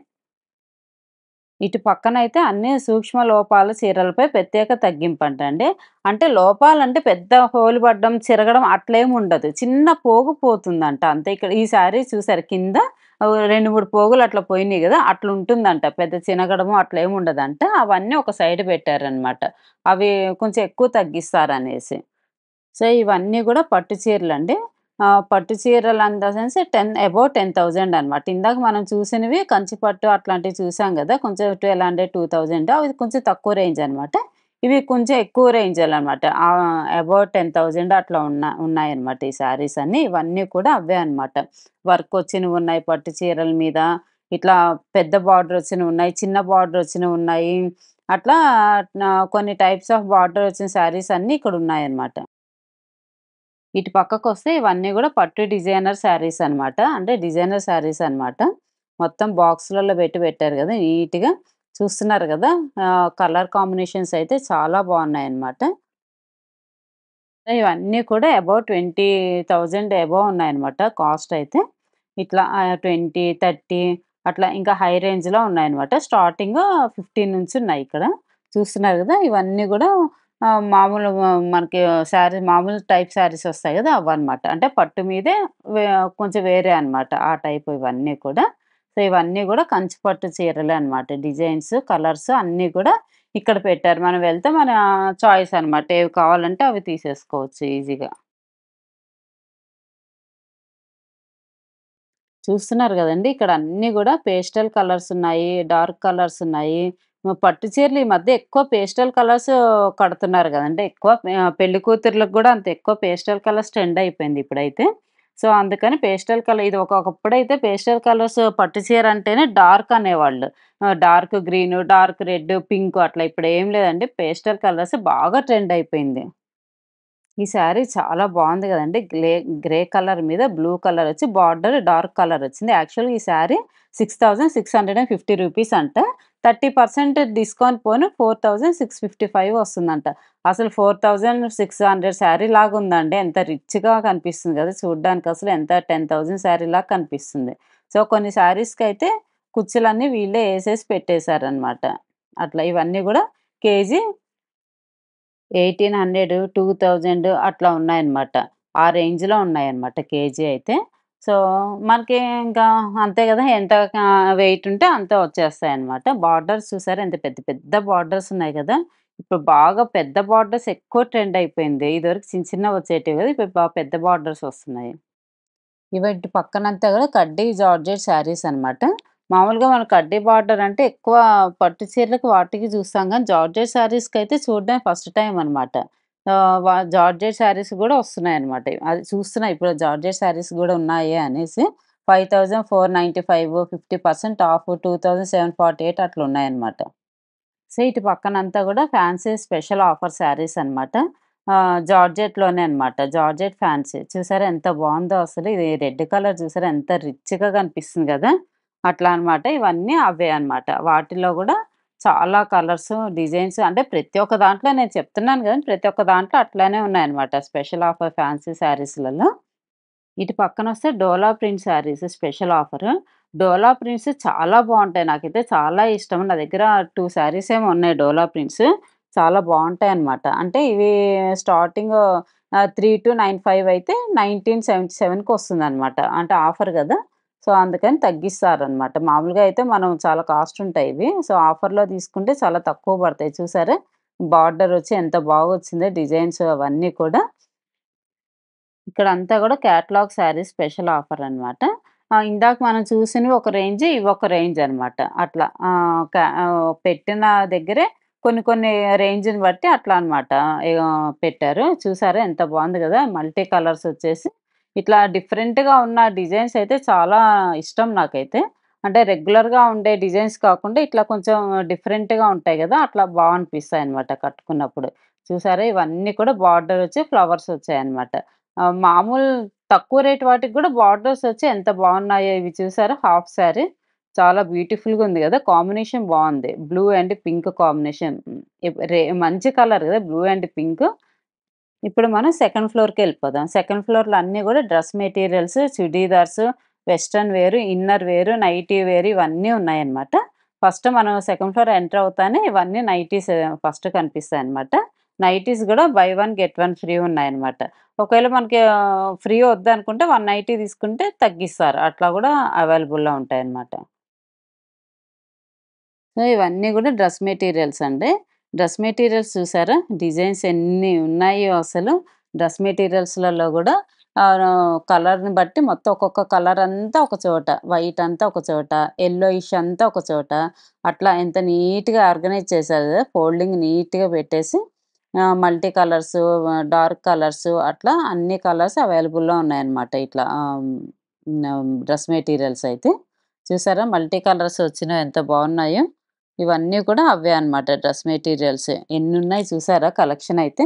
ఇటు పక్కనైతే అన్ని సూక్ష్మ లోపాల చీరలపై ప్రత్యేక తగ్గింపంటండి. అంటే లోపాలంటే పెద్ద హోల్ పడ్డం, చిరగడం అట్లేముండదు. చిన్న పోగు పోతుందంట అంతే. ఇక్కడ ఈ శారీ చూసారా కింద 2, 3 పోగులు అట్లా పోయినాయి గదా! అట్లుంటుందంట. పెద్ద చినగడము అట్లేముండదంట. అవన్నీ ఒక సైడ్ పెట్టారనమాట. అవి కొంచెం ఎక్కువ తగ్గిస్తారనేసి. సో, ఇవన్నీ గూడా పట్టు చీరలండి. పట్టు చీరలు ఇన్ ద సెన్స్ 10 అబోవ్ 10,000 అనమాట. ఇందాక మనం చూసినవి కంచి పట్టు అట్లాంటివి చూసాం గదా! కొంచెం 1200, 2000 అవి కొంచెం తక్కువ రేంజ్ అనమాట. ఇవి కొంచెం ఎక్కువ రేంజాలనమాట. అబోవ్ 10,000 అట్లా ఉన్నాయన్నమాట ఈ శారీస్ అన్నీ. ఇవన్నీ కూడా అవే అనమాట. వర్కొచ్చినవున్నాయి పట్టు చీరల మీద. ఇట్లా పెద్ద బార్డరొచ్చినవున్నాయి. చిన్న బార్డరొచ్చినవున్నాయి. అట్లా కొన్ని టైప్స్ ఆఫ్ బార్డరొచ్చిన శారీస్ అన్నీ ఇక్కడున్నాయన్నమాట. ఇటు పక్కకొస్తే ఇవన్నీ గూడా పట్టు డిజైనర్ శారీస్ అనమాట. అంటే డిజైనర్ శారీస్ అనమాట. మొత్తం బాక్స్‌లలో పెట్టారు గదా! నీట్‌గా చూస్తున్నారు గదా! కలర్ కాంబినేషన్స్ అయితే చాలా బావున్నాయన్నమాట. ఇవన్నీ కూడా అబోవ్ 20,000 అబోవ్ ఉన్నాయన్నమాట కాస్ట్ అయితే. ఇట్లా 20, 30 అట్లా ఇంకా హై రేంజ్‌లో ఉన్నాయన్నమాట. స్టార్టింగు 15 నుంచి ఉన్నాయి ఇక్కడ. చూస్తున్నారు గదా! ఇవన్నీ గూడా మామూలు మనకి మామూలు టైప్ శారీస్ ఒస్తాయి గదా! అవన్నమాట. అంటే పట్టు మీదే వే కొంచెం వేరే అన్నమాట. ఆ టైపు ఇవన్నీ కూడా. సో, ఇవన్నీ గూడా కంచి పట్టు చీరలే అన్నమాట. డిజైన్స్, కలర్స్ అన్నీ కూడా ఇక్కడ పెట్టారు. మనం వెళ్తే మన చాయిస్ అన్నమాట. ఏవి కావాలంటే అవి తీసేసుకోవచ్చు ఈజీగా. చూస్తున్నారు గదండీ! ఇక్కడ అన్నీ గూడా పేస్టల్ కలర్స్ ఉన్నాయి. డార్క్ కలర్స్ ఉన్నాయి. పట్టు చీరలు ఈ మధ్య ఎక్కువ పేస్టల్ కలర్స్ కడుతున్నారు గదండీ! ఎక్కువ పెళ్లి కూతుర్లకు గూడా అంత ఎక్కువ పేస్టల్ కలర్స్ ట్రెండ్ అయిపోయింది ఇప్పుడైతే. సో, అందుకని పేస్టల్ కలర్ ఇది ఒకప్పుడైతే పేస్టల్ కలర్స్ పట్టు చీర అంటేనే డార్క్ అనేవాళ్ళు. Dark green, dark red, pink అట్లా. ఇప్పుడు ఏం లేదండి. పేస్టల్ కలర్స్ బాగా ట్రెండ్ అయిపోయింది. ఈ శారీ చాలా బావుంది గదండీ! గ్రే కలర్ మీద బ్లూ కలరొచ్చి బార్డర్ డార్క్ కలరొచ్చింది. యాక్చువల్‌గా ఈ శారీ 6,650 రూపీస్ అంట. 30% డిస్కౌంట్ పోను 4,655 వస్తుందంట. అసలు 4,600 శారీ లాగుందండి. ఎంత రిచ్‌గా కనిపిస్తుంది గదా! చూడ్డానికసలు ఎంత 10,000 శారీలాగా కనిపిస్తుంది. సో, కొన్ని శారీస్‌కైతే కుచ్చులన్నీ వీళ్ళే ఏసేసి పెట్టేశారనమాట. అట్లా ఇవన్నీ గూడా కేజీ 1800, 2000 అట్లా ఉన్నాయన్నమాట. ఆ రేంజ్‌లో ఉన్నాయన్నమాట కేజీ అయితే. సో, మనకి ఇంకా అంతే గదా! ఎంత వెయిట్ ఉంటే అంత వచ్చేస్తాయన్నమాట. బార్డర్స్ చూసారా ఎంత పెద్ద పెద్ద బార్డర్స్ ఉన్నాయి గదా! ఇప్పుడు బాగా పెద్ద బార్డర్స్ ఎక్కువ ట్రెండ్ అయిపోయింది. ఇదివరకు చిన్న చిన్నవి వచ్చేటివి గదా! ఇప్పుడు పెద్ద బార్డర్స్ వస్తున్నాయి. ఇటు పక్కనంతా గూడా కడ్డీ జార్జెట్ శారీస్ అనమాట. మామూలుగా మన కడ్డీ బార్డర్ అంటే ఎక్కువ పట్టు చీరలకి వాటికి చూస్తాం గానీ, జార్జెట్ శారీస్‌కైతే చూడడం ఫస్ట్ టైమ్ అనమాట. జార్జెట్ శారీస్ గూడా వస్తున్నాయన్నమాట. అది చూస్తున్నా ఇప్పుడు జార్జెట్ శారీస్ గూడా ఉన్నాయి అనేసి 5,495 50% ఆఫ్ 2,748 అట్లా ఉన్నాయన్నమాట. సో, ఇటు పక్కనంతా గూడా ఫ్యాన్సీ స్పెషల్ ఆఫర్ శారీస్ అనమాట. జార్జెట్‌లోనే అనమాట. Georgette fancy. చూసారా ఎంత బావుందో అసలు. ఇది రెడ్ కలర్ చూసారా ఎంత రిచ్‌గా కనిపిస్తుంది గదా! అట్లా అనమాట. ఇవన్నీ అవే అనమాట. వాటిలో గూడా చాలా కలర్స్, డిజైన్స్ అంటే ప్రతి ఒక్క దాంట్లో నేను చెప్తున్నాను గదండీ! ప్రతి ఒక్క దాంట్లో అట్లానే ఉన్నాయన్నమాట. స్పెషల్ ఆఫర్ ఫ్యాన్సీ శారీస్‌లలో. ఇటు పక్కనొస్తే డోలా ప్రింట్ శారీస్ స్పెషల్ ఆఫరు. డోలా ప్రింట్స్ చాలా బావుంటాయి. నాకైతే చాలా ఇష్టం. నా దగ్గర 2 శారీస్ ఏమో ఉన్నాయి డోలా ప్రింట్స్. చాలా బావుంటాయన్నమాట. అంటే ఇవి స్టార్టింగ్ 3295 అయితే 1977కి వస్తుందన్నమాట. అంటే ఆఫర్ గదా! సో, అందుకని తగ్గిస్తారన్నమాట. మామూలుగా అయితే మనం చాలా కాస్ట్ ఉంటాయి ఇవి. సో, ఆఫర్‌లో తీసుకుంటే చాలా తక్కువ పడతాయి. చూసారా? బార్డర్ వచ్చి ఎంత బాగొచ్చిందో డిజైన్స్ అవన్నీ కూడా. ఇక్కడంతా గూడా క్యాటలాగ్ శారీస్ స్పెషల్ ఆఫర్ అనమాట. ఇందాక మనం చూసినవి ఒక రేంజ్, ఇవొక రేంజ్ అనమాట. అట్లా పెట్టిన దగ్గరే కొన్ని కొన్ని రేంజ్‌ని బట్టి అట్లా అనమాట. పెట్టారు. చూసారా ఎంత బావుంది గదా! మల్టీ కలర్స్ వచ్చేసి. ఇట్లా డిఫరెంట్‌గా ఉన్న డిజైన్స్ అయితే చాలా ఇష్టం నాకైతే. అంటే రెగ్యులర్‌గా ఉండే డిజైన్స్ కాకుండా ఇట్లా కొంచెం డిఫరెంట్‌గా ఉంటాయి గదా! అట్లా అనిపిస్తాయన్నమాట కట్టుకున్నప్పుడు. చూసారా ఇవన్నీ కూడా బార్డర్ వచ్చి ఫ్లవర్స్ వచ్చాయన్నమాట. మామూలు తక్కువ రేట్ వాటికి గూడా బార్డర్స్ వచ్చి ఎంత బావున్నాయో ఇవి చూసారా? హాఫ్ సారీ. చాలా బ్యూటిఫుల్‌గా ఉంది గదా! కాంబినేషన్ బావుంది. Blue and pink combination. Hmm. మంచి కలర్ గదా! Blue and pink. ఇప్పుడు మనం సెకండ్ ఫ్లోర్‌కెళ్ళిపోదాం. సెకండ్ ఫ్లోర్‌లో అన్నీ గూడా dress materials, churidars, western wear, inner wear, nighty wear ఇవన్నీ ఉన్నాయన్నమాట. ఫస్ట్ మనం సెకండ్ ఫ్లోర్ ఎంటర్ అవుతానే ఇవన్నీ నైటీస్ ఫస్ట్ కనిపిస్తాయన్నమాట. నైటీస్ గూడా buy one get one free ఉన్నాయన్నమాట. ఒకవేళ మనకి ఫ్రీ వద్దనుకుంటే 1 నైటీ తీసుకుంటే తగ్గిస్తారు. అట్లా గూడా అవైలబుల్‌లో ఉంటాయన్నమాట. సో, ఇవన్నీ గూడా డ్రెస్ మెటీరియల్స్ అండి. డ్రెస్ మెటీరియల్స్ చూసారా? డిజైన్స్ ఎన్ని ఉన్నాయో అసలు. డ్రెస్ మెటీరియల్స్‌లలో గూడా కలర్‌ని బట్టి మొత్తం ఒక్కొక్క కలర్ అంతా ఒక చోట, వైట్ అంతా ఒక చోట, యెల్లోయిష్ అంతా ఒక చోట, అట్లా ఎంత నీట్‌గా ఆర్గనైజ్ చేశారు గదా! ఫోల్డింగ్ నీట్‌గా పెట్టేసి మల్టీ కలర్సు, డార్క్ కలర్సు అట్లా అన్ని కలర్స్ అవైలబుల్‌లో ఉన్నాయన్నమాట. ఇట్లా డ్రెస్ మెటీరియల్స్ అయితే. చూసారా? మల్టీ కలర్స్ వచ్చినవి ఎంత బావున్నాయో. ఇవన్నీ కూడా అవే అన్నమాట డ్రెస్ మెటీరియల్సే. ఎన్నున్నాయి చూసారా కలెక్షన్ అయితే.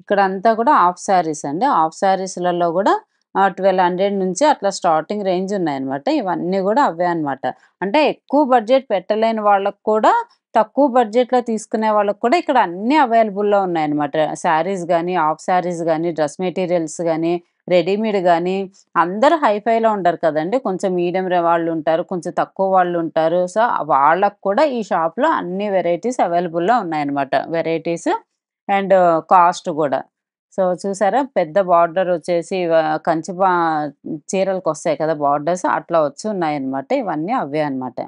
ఇక్కడంతా కూడా హాఫ్ శారీస్ అండి. హాఫ్ శారీస్‌లలో గూడా 1200 నుంచి అట్లా స్టార్టింగ్ రేంజ్ ఉన్నాయన్నమాట. ఇవన్నీ గూడా అవే అన్నమాట. అంటే ఎక్కువ బడ్జెట్ పెట్టలేని వాళ్ళకి కూడా, తక్కువ బడ్జెట్‌లో తీసుకునే వాళ్ళకి కూడా ఇక్కడ అన్నీ అవైలబుల్‌లో ఉన్నాయన్నమాట. శారీస్ గాని, హాఫ్ శారీస్ గాని, డ్రెస్ మెటీరియల్స్ గాని, రెడీమేడ్ గాని అందరూ హైఫైలో ఉండరు కదండీ. కొంచెం మీడియం వాళ్ళుంటారు. కొంచెం తక్కువ వాళ్ళుంటారు. సో, వాళ్ళకి కూడా ఈ షాప్‌లో అన్ని వెరైటీస్ అవైలబుల్‌లో ఉన్నాయన్నమాట. వెరైటీస్ అండ్ కాస్ట్ గూడా. సో, చూసారా పెద్ద బార్డర్ వచ్చేసి కంచి చీరలకొస్తాయి కదా! బార్డర్స్ అట్లా వచ్చున్నాయన్నమాట. ఇవన్నీ అవే అన్నమాట.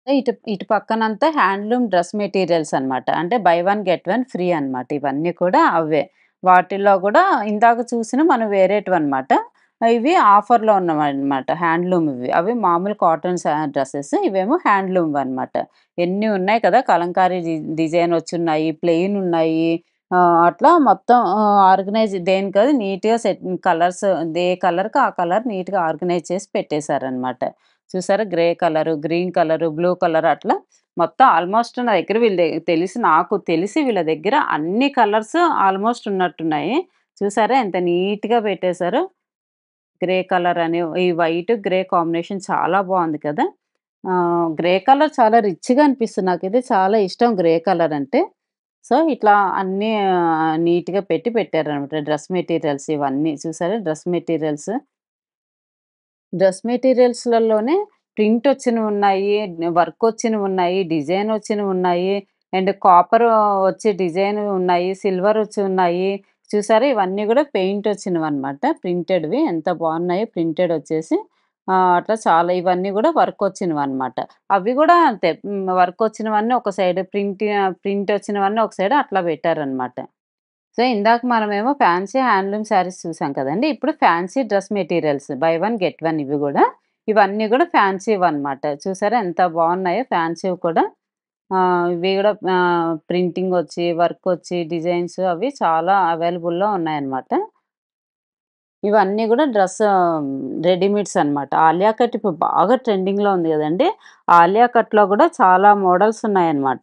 ఇటు ఇటు పక్కనంతా హ్యాండ్లూమ్ డ్రెస్ మెటీరియల్స్ అన్నమాట. అంటే by one get one free అన్నమాట. ఇవన్నీ కూడా అవే. వాటిల్లో గూడా ఇందాక చూసినవి మనం వేరేటివన్నమాట. ఇవి ఆఫర్‌లో ఉన్నవన్నమాట. హ్యాండ్లూమ్ ఇవి. అవి మామూలు కాటన్ డ్రెసెస్. ఇవేమో హ్యాండ్లూమ్‌వన్నమాట. ఎన్ని ఉన్నాయి కదా! కలంకారీ డిజైన్ వచ్చున్నాయి. ప్లెయిన్ ఉన్నాయి. అట్లా మొత్తం ఆర్గనైజ్ దేనికది నీట్‌గా కలర్స్ ఏ కలర్‌కి ఆ కలర్ నీట్‌గా ఆర్గనైజ్ చేసి పెట్టేశారన్నమాట. చూసారా? Grey colour, green colour, blue colour అట్లా మొత్తం ఆల్మోస్ట్ నా దగ్గర నాకు తెలిసి వీళ్ళ దగ్గర అన్ని కలర్స్ ఆల్మోస్ట్ ఉన్నట్టున్నాయి. చూసారా? ఎంత నీట్‌గా పెట్టేశారో. గ్రే కలర్ అని ఈ వైట్, గ్రే కాంబినేషన్ చాలా బావుంది కదా! గ్రే కలర్ చాలా రిచ్‌గా అనిపిస్తుంది. నాకైతే చాలా ఇష్టం గ్రే కలర్ అంటే. సో, ఇట్లా అన్నీ నీట్‌గా పెట్టారనమాట. డ్రెస్ మెటీరియల్స్ ఇవన్నీ చూసారా? డ్రెస్ మెటీరియల్స్‌లలోనే ప్రింటొచ్చినవున్నాయి, వర్కొచ్చినవున్నాయి, డిజైనొచ్చినవున్నాయి, అండ్ కాపర్ వచ్చి డిజైన్ ఉన్నాయి, సిల్వరొచ్చి ఉన్నాయి. చూసారా? ఇవన్నీ గూడా పెయింటొచ్చినవన్నమాట. ప్రింటెడ్‌వి ఎంత బావున్నాయో ప్రింటెడొచ్చేసి. అట్లా చాలా ఇవన్నీ గూడా వర్కొచ్చినవన్నమాట. అవి గూడా అంతే. వర్కొచ్చినవన్నీ ఒక సైడ్, ప్రింటొచ్చినవన్నీ ఒక సైడ్ అట్లా పెట్టారనమాట. సో, ఇందాక మనమేమో ఫ్యాన్సీ హ్యాండ్లూమ్ శారీస్ చూసాం కదండీ! ఇప్పుడు fancy dress materials by one get one ఇవి గూడా. ఇవన్నీ గూడా ఫ్యాన్సీవన్నమాట. చూసారా ఎంత బావున్నాయో ఫ్యాన్సీవి కూడా. ఇవి గూడా ప్రింటింగొచ్చి, వర్కొచ్చి, డిజైన్స్ అవి చాలా అవైలబుల్‌లో ఉన్నాయన్నమాట. ఇవన్నీ గూడా రెడీమేడ్స్ అన్నమాట. ఆలియా కట్ ఇప్పుడు బాగా ట్రెండింగ్‌లో ఉంది గదండీ! ఆలియా కట్‌లో గూడా చాలా మోడల్స్ ఉన్నాయన్నమాట.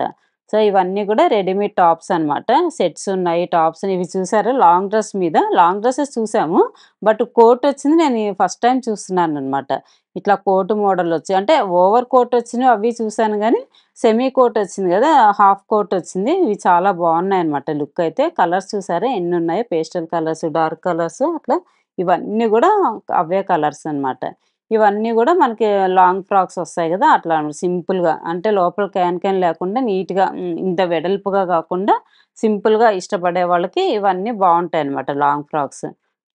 సో, ఇవన్నీ గూడా రెడీమేడ్ టాప్స్ అన్నమాట. సెట్స్ ఉన్నాయి, టాప్స్ ఇవి చూసారా లాంగ్ డ్రెస్ మీద లాంగ్ డ్రెసెస్ చూసాము. బట్ కోట్ వచ్చింది నేను ఫస్ట్ టైమ్ చూస్తున్నానన్నమాట. ఇట్లా కోట్ మోడలొచ్చి అంటే ఓవర్ కోట్ వచ్చినవి అవి చూసాను గానీ, సెమీ కోట్ వచ్చింది గదా! హాఫ్ కోట్ వచ్చింది. ఇవి చాలా బావున్నాయన్నమాట లుక్ అయితే. కలర్స్ చూసారా ఎన్నున్నాయో పేస్టల్ కలర్స్, డార్క్ కలర్స్ అట్లా ఇవన్నీ గూడా అవే కలర్స్ అన్నమాట. ఇవన్నీ గూడా మనకి లాంగ్ ఫ్రాక్స్ ఒస్తాయి గదా! అట్లా సింపుల్‌గా అంటే లోపల క్యాన్ లేకుండా నీట్‌గా ఇంత వెడల్పుగా గాకుండా సింపుల్‌గా ఇష్టపడే వాళ్ళకి ఇవన్నీ బావుంటాయన్నమాట లాంగ్ ఫ్రాక్స్.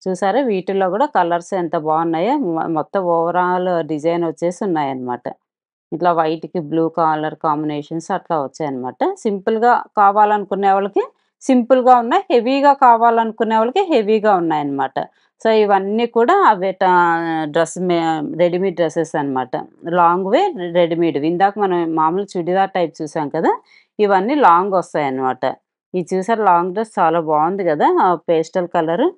చూసారా? వీటిల్లో గూడా కలర్స్ ఎంత బావున్నాయో మొత్తం ఓవరాల్ డిజైన్ ఒచ్చేసి ఉన్నాయన్నమాట. ఇట్లా వైట్‌కి బ్లూ కలర్ కాంబినేషన్స్ అట్లా వచ్చాయన్నమాట. సింపుల్‌గా కావాలనుకునే వాళ్ళకి సింపుల్‌గా ఉన్నాయి. హెవీగా కావాలనుకునే వాళ్ళకి హెవీగా ఉన్నాయన్నమాట. సో, ఇవన్నీ కూడా అవే డ్రెస్ మే రెడీమేడ్ డ్రెసెస్ అన్నమాట. లాంగ్‌వే రెడీమేడ్‌వి. ఇందాక మనం మామూలు చుడిదార్ టైప్ చూసాం కదా! ఇవన్నీ లాంగ్ వస్తాయన్నమాట. ఇది చూసారా లాంగ్ డ్రెస్ చాలా బావుంది గదా! Pastel colour.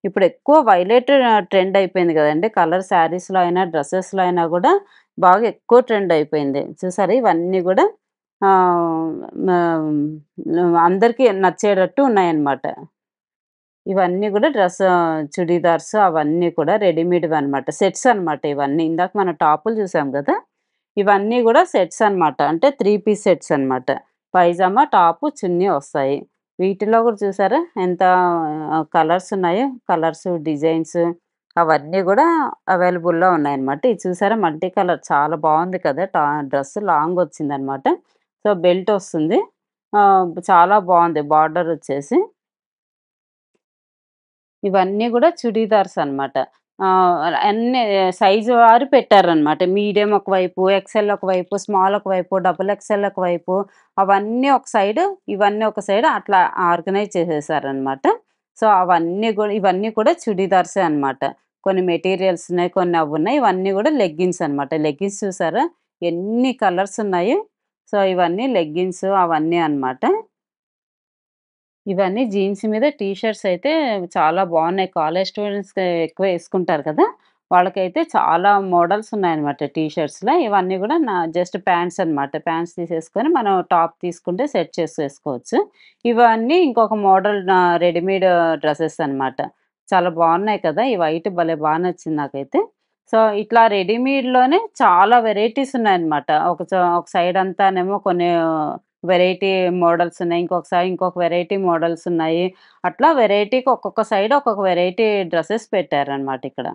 ఇప్పుడెక్కువ వైలెట్ ట్రెండ్ అయిపోయింది గదండీ! కలర్ శారీస్‌లో అయినా, డ్రెసెస్‌లో అయినా గూడా బాగా ఎక్కువ ట్రెండ్ అయిపోయింది. చూసారా ఇవన్నీ గూడా ఆహ్, అందరికి నచ్చేటట్టు ఉన్నాయన్నమాట. ఇవన్నీ గూడా చుడీదార్స్ అవన్నీ కూడా రెడీమేడ్‌వన్నమాట. సెట్స్ అన్నమాట ఇవన్నీ. ఇందాక మనం టాపులు చూసాం గదా! ఇవన్నీ గూడా సెట్స్ అన్నమాట. అంటే 3 పీస్ సెట్స్ అన్నమాట. పైజామా, టాపు, చున్నీ వస్తాయి. వీటిలో గూడా చూసారా ఎంత కలర్స్ ఉన్నాయో. కలర్స్, డిజైన్స్ అవన్నీ గూడా అవైలబుల్‌లో ఉన్నాయన్నమాట. ఇది చూసారా మల్టీ కలర్ చాలా బావుంది కదా! డ్రెస్ లాంగొచ్చిందన్నమాట. సో, బెల్టొస్తుంది. చాలా బావుంది బార్డరొచ్చేసి. ఇవన్నీ గూడా చుడీదార్స్ అనమాట. అన్నీ సైజు వారు పెట్టారనమాట. మీడియం ఒకవైపు, ఎక్సెల్ ఒకవైపు, స్మాల్ ఒకవైపు, డబుల్ ఎక్సెల్ ఒకవైపు, అవన్నీ ఒక సైడు, ఇవన్నీ ఒక సైడ్ అట్లా ఆర్గనైజ్ చేసేసారనమాట. సో, ఇవన్నీ కూడా చుడీదార్సే అనమాట. కొన్ని మెటీరియల్స్ ఉన్నాయి, కొన్ని అవ్వున్నాయి. ఇవన్నీ గూడా లెగ్గిన్స్ అనమాట. లెగ్గిన్స్ చూసారా? ఎన్ని కలర్స్ ఉన్నాయి. సో, ఇవన్నీ లెగ్గిన్స్ అవన్నీ అనమాట. ఇవన్నీ జీన్స్ మీద టీ షర్ట్స్ అయితే చాలా బావున్నాయి. కాలేజ్ స్టూడెంట్స్ ఎక్కువ యేసుకుంటారు కదా! వాళ్ళకైతే చాలా మోడల్స్ ఉన్నాయన్నమాట టీ షర్ట్స్‌లో. ఇవన్నీ గూడా జస్ట్ ప్యాంట్స్ అన్నమాట. ప్యాంట్స్ తీసేసుకొని మనం టాప్ తీసుకుంటే సెట్ చేసేసుకోవచ్చు. ఇవన్నీ ఇంకొక మోడల్ రెడీమేడ్ డ్రెసెస్ అన్నమాట. చాలా బావున్నాయి కదా! ఈ వైట్ భలే నచ్చింది నాకైతే. సో, ఇట్లా రెడీమేడ్‌లోనే చాలా వెరైటీస్ ఉన్నాయన్నమాట. ఒక సైడ్ అంతానేమో కొన్ని వెరైటీ మోడల్స్ ఉన్నాయి. ఇంకొక వెరైటీ మోడల్స్ ఉన్నాయి. అట్లా వెరైటీకి ఒక్కొక్క సైడ్ ఒక్కొక్క వెరైటీ డ్రెసెస్ పెట్టారనమాట ఇక్కడ.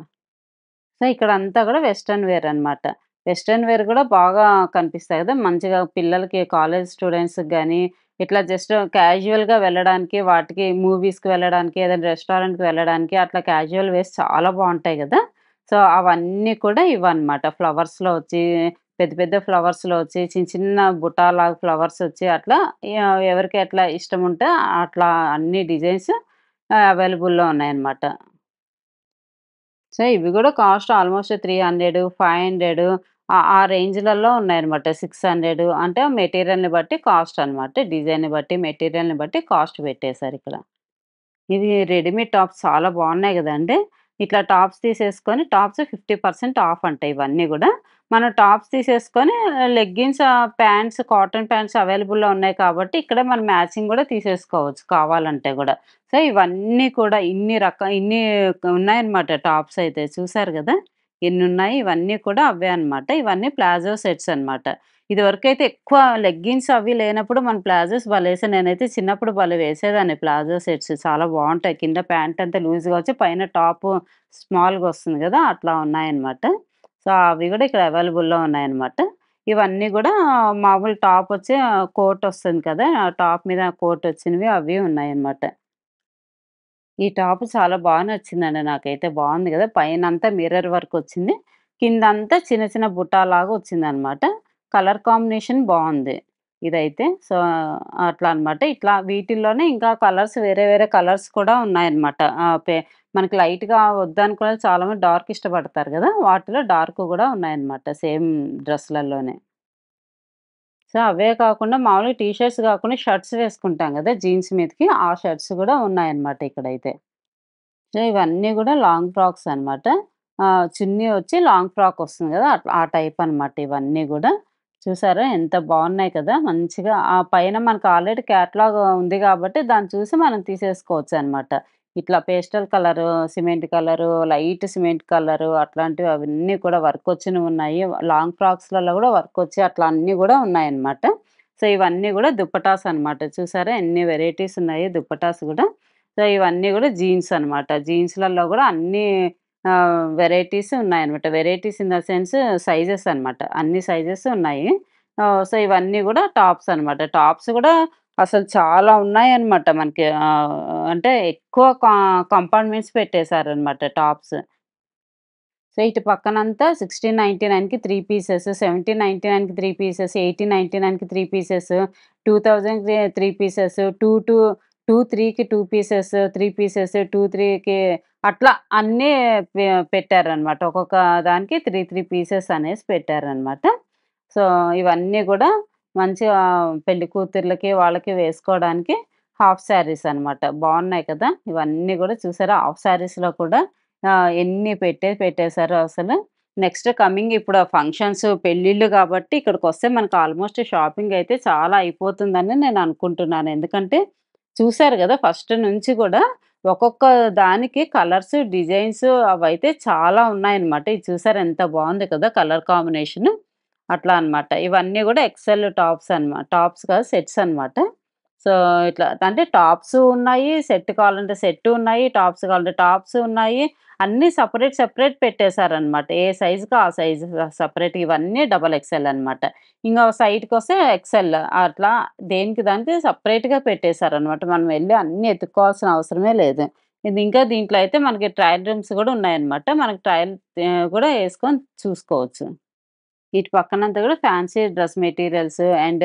సో, ఇక్కడంతా గూడా వెస్టర్న్ వేర్ అనమాట. వెస్టర్న్ వేర్ గూడా బాగా కనిపిస్తాయి గదా! మంచిగా పిల్లలకి కాలేజ్ స్టూడెంట్స్‌కి గానీ, ఇట్లా జస్ట్ క్యాజువల్‌గా వెళ్ళడానికి, వాటికి మూవీస్‌కి వెళ్ళడానికి, ఏదైనా రెస్టారెంట్‌కి వెళ్ళడానికి అట్లా క్యాజువల్ వేర్స్ చాలా బావుంటాయి గదా! సో, అవన్నీ కూడా ఇవన్నమాట. ఫ్లవర్స్‌లో వచ్చి, పెద్ద పెద్ద ఫ్లవర్స్‌లో వచ్చి, చిన్న చిన్న బుటాలాగా ఫ్లవర్స్ వచ్చి అట్లా ఎవరికి ఎట్లా ఇష్టముంటే అట్లా అన్ని డిజైన్స్ అవైలబుల్‌లో ఉన్నాయన్నమాట. సో, ఇవి గూడా కాస్ట్ ఆల్‌మోస్ట్ 300, 500 ఆ రేంజ్‌లలో ఉన్నాయన్నమాట. 600 అంటే మెటీరియల్‌ని బట్టి కాస్ట్ అన్నమాట. డిజైన్‌ని బట్టి, మెటీరియల్‌ని బట్టి కాస్ట్ పెట్టేసారిక్కడ. ఇది రెడీమేడ్ టాప్స్ చాలా బావున్నాయి గదండీ! ఇట్లా టాప్స్ తీసేసుకొని టాప్స్ 50% ఆఫ్ అంట ఇవన్నీ గూడా. మనం టాప్స్ తీసేసుకొని లెగ్గిన్స్ ప్యాంట్స్, కాటన్ ప్యాంట్స్ అవైలబుల్‌లో ఉన్నాయి కాబట్టి ఇక్కడే మనం మ్యాచింగ్ గూడా తీసేసుకోవచ్చు కావాలంటే గూడా. సో, ఇవన్నీ కూడా ఇన్ని ఉన్నాయన్నమాట టాప్స్ అయితే చూసారు గదా! ఎన్నున్నాయి ఇవన్నీ కూడా అవే అన్నమాట. ఇవన్నీ ప్లాజో సెట్స్ అన్నమాట. ఇదివరకైతే ఎక్కువ లెగ్గిన్స్ అవి లేనప్పుడు మన ప్లాజోస్ నేనైతే చిన్నప్పుడు భలే వేసేదాన్ని ప్లాజో సెట్స్. చాలా బావుంటాయి. కింద ప్యాంట్ అంతా లూజ్‌గా వచ్చి పైన టాపు స్మాల్‌గా వస్తుంది గదా! అట్లా ఉన్నాయన్నమాట. సో, అవి గూడా ఇక్కడ అవైలబుల్‌లో ఉన్నాయన్నమాట. ఇవన్నీ గూడా మామూలు టాపొచ్చి కోటొస్తుంది కదా! ఆ టాప్ మీద కోటొచ్చినవి అవి ఉన్నాయన్నమాట. ఈ టాప్ చాలా నచ్చిందండి నాకైతే. బావుంది గదా! పైనంతా మిర్రర్ వర్కొచ్చింది. కిందంతా చిన్న చిన్న బుటాలాగా వచ్చిందనమాట. కలర్ కాంబినేషన్ బావుంది. ఇదైతే. సో, అట్లా అనమాట. ఇట్లా వీటిల్లోనే ఇంకా కలర్స్ వేరే వేరే కలర్స్ కూడా ఉన్నాయన్నమాట. మనకి లైట్‌గా వద్దనుకునే చాలామంది డార్క్ ఇష్టపడతారు గదా! వాటిలో డార్క్ గూడా ఉన్నాయన్నమాట. సేమ్ డ్రెస్‌లలోనే. సో, అవే కాకుండా మామూలుగా టీ షర్ట్స్ గాకుండా షర్ట్స్ వేసుకుంటాం గదా! జీన్స్ మీదకి. ఆ షర్ట్స్ గూడా ఉన్నాయన్నమాట ఇక్కడైతే. సో, ఇవన్నీ గూడా లాంగ్ ఫ్రాక్స్ అనమాట. చున్నీ వచ్చి లాంగ్ ఫ్రాక్ వస్తుంది గదా! అట్లా ఆ టైప్ అనమాట ఇవన్నీ గూడా. చూసారా ఎంత బావున్నాయి కదా! మంచిగా ఆ పైన మనకు ఆల్రెడీ క్యాటలాగ్ ఉంది గాబట్టి దాన్ని చూసి మనం తీసేసుకోవచ్చనమాట. ఇట్లా pastel colour, cement colour, light cement colour అట్లాంటివి అవన్నీ కూడా వర్కొచ్చినవున్నాయి. లాంగ్ ఫ్రాక్స్‌లలో గూడా వర్కొచ్చి అట్లా అన్నీ గూడా ఉన్నాయన్నమాట. సో, ఇవన్నీ గూడా దుప్పటాస్ అనమాట. చూసారా ఎన్ని వెరైటీస్ ఉన్నాయి దుప్పటాస్ గూడా. సో, ఇవన్నీ గూడా జీన్స్ అనమాట. జీన్స్‌లలో గూడా అన్నీ వెరైటీస్ ఉన్నాయన్నమాట. Varieties in the sense sizes అనమాట. అన్ని సైజెస్ ఉన్నాయి. సో, ఇవన్నీ గూడా టాప్స్ అనమాట. టాప్స్ గూడా అసలు చాలా ఉన్నాయన్నమాట మనకి. అంటే ఎక్కువ కంపార్ట్మెంట్స్ పెట్టేసారన్నమాట టాప్స్. సో, ఇటు పక్కనంతా 1699కి 3 పీసెస్, 1799కి 3 పీసెస్, 1899కి 3 పీసెస్, 2000కి 3 పీసెస్, 23కి 2 పీసెస్, 3 పీసెస్, 23కి అట్లా అన్నీ పెట్టారనమాట. ఒక్కొక్క దానికి 3 పీసెస్ అనేసి పెట్టారనమాట. సో, ఇవన్నీ గూడా మంచిగా పెళ్లి కూతుర్లకి, వాళ్ళకి వేసుకోవడానికి హాఫ్ శారీస్ అనమాట. బావున్నాయి కదా! ఇవన్నీ గూడా చూసారా హాఫ్ శారీస్‌లో కూడా ఎన్ని పెట్టేసారో అసలు. నెక్స్ట్ కమింగ్ ఇప్పుడు ఫంక్షన్స్, పెళ్ళిళ్ళు గాబట్టి ఇక్కడికొస్తే మనకు ఆల్‌మోస్ట్ షాపింగ్ అయితే చాలా అయిపోతుందని నేను అనుకుంటున్నాను. ఎందుకంటే చూసారు గదా! ఫస్ట్ నుంచి గూడా ఒక్కొక్క దానికి కలర్స్, డిజైన్స్ అవైతే చాలా ఉన్నాయన్నమాట. ఇది చూసారా ఎంత బావుంది కదా! Colour combination. అట్లా అన్నమాట. ఇవన్నీ గూడా ఎక్సెల్ టాప్స్ కాదు సెట్స్ అన్నమాట. సో, ఇట్లా అంటే టాప్సు ఉన్నాయి. సెట్ కావాలంటే సెట్టు ఉన్నాయి. టాప్స్ కావాలంటే టాప్స్ ఉన్నాయి. అన్నీ సెపరేట్, సెపరేట్ పెట్టేసారనమాట. ఏ సైజుకి ఆ సైజు సెపరేట్ ఇవన్నీ డబుల్ ఎక్స్‌ఎల్ అనమాట. ఇంగ సైడ్‌కొస్తే ఎక్స్‌ఎల్ అట్లా దేనికి దానికి సెపరేట్‌గా పెట్టేసారనమాట. మనం వెళ్లి అన్నీ ఎతుక్కోవాల్సిన అవసరమే లేదు. ఇది ఇంకా దీంట్లో అయితే మనకి ట్రయల్ రూమ్స్ గూడా ఉన్నాయన్నమాట. మనకి ట్రయల్ గూడా యేసుకొని చూసుకోవచ్చు. ఇటు పక్కనంతా గూడా fancy dress materials and